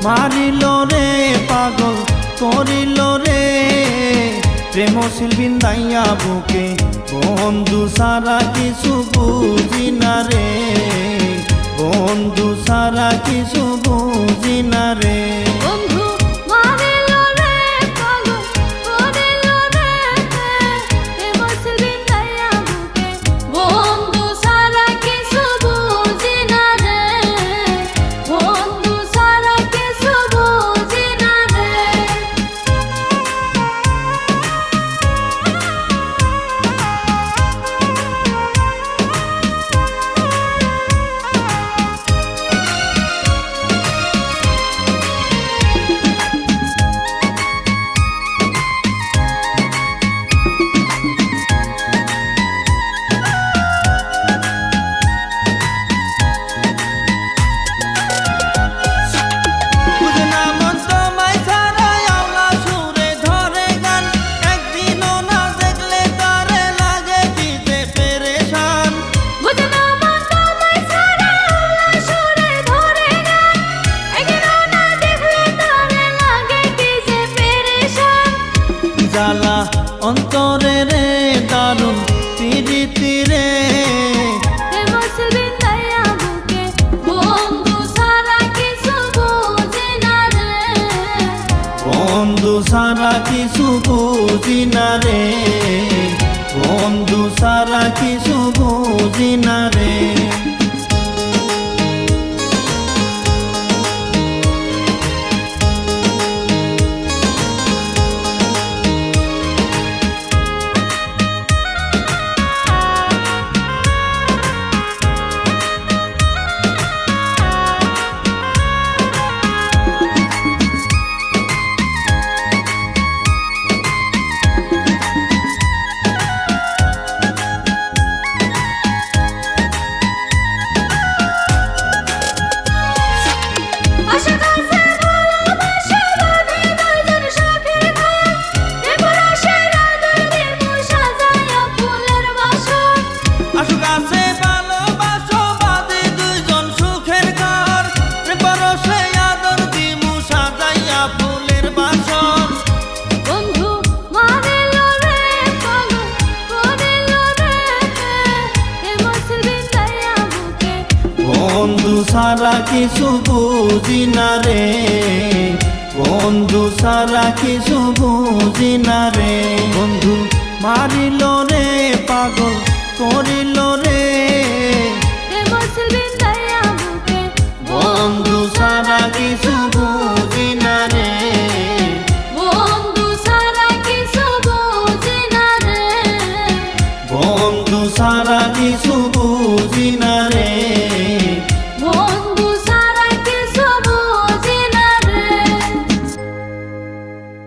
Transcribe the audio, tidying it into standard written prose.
মারিল রে পাগল করিল রে প্রেম শিল্পীন দাইয়া বুকে বন্ধু সারা কিছু বুঝি না রে বন্ধু সারা কিছু বুঝি না রে জ্বালা অন্তরে রে দারুণ প্রীতি রে বন্ধু সারা কিছু বুঝি না রে বন্ধু সারা কিছু বুঝি না রে বন্ধু সারা কিছু বুঝি না রে বন্ধু সারা কিছু বুঝি না রে বন্ধু মারিল রে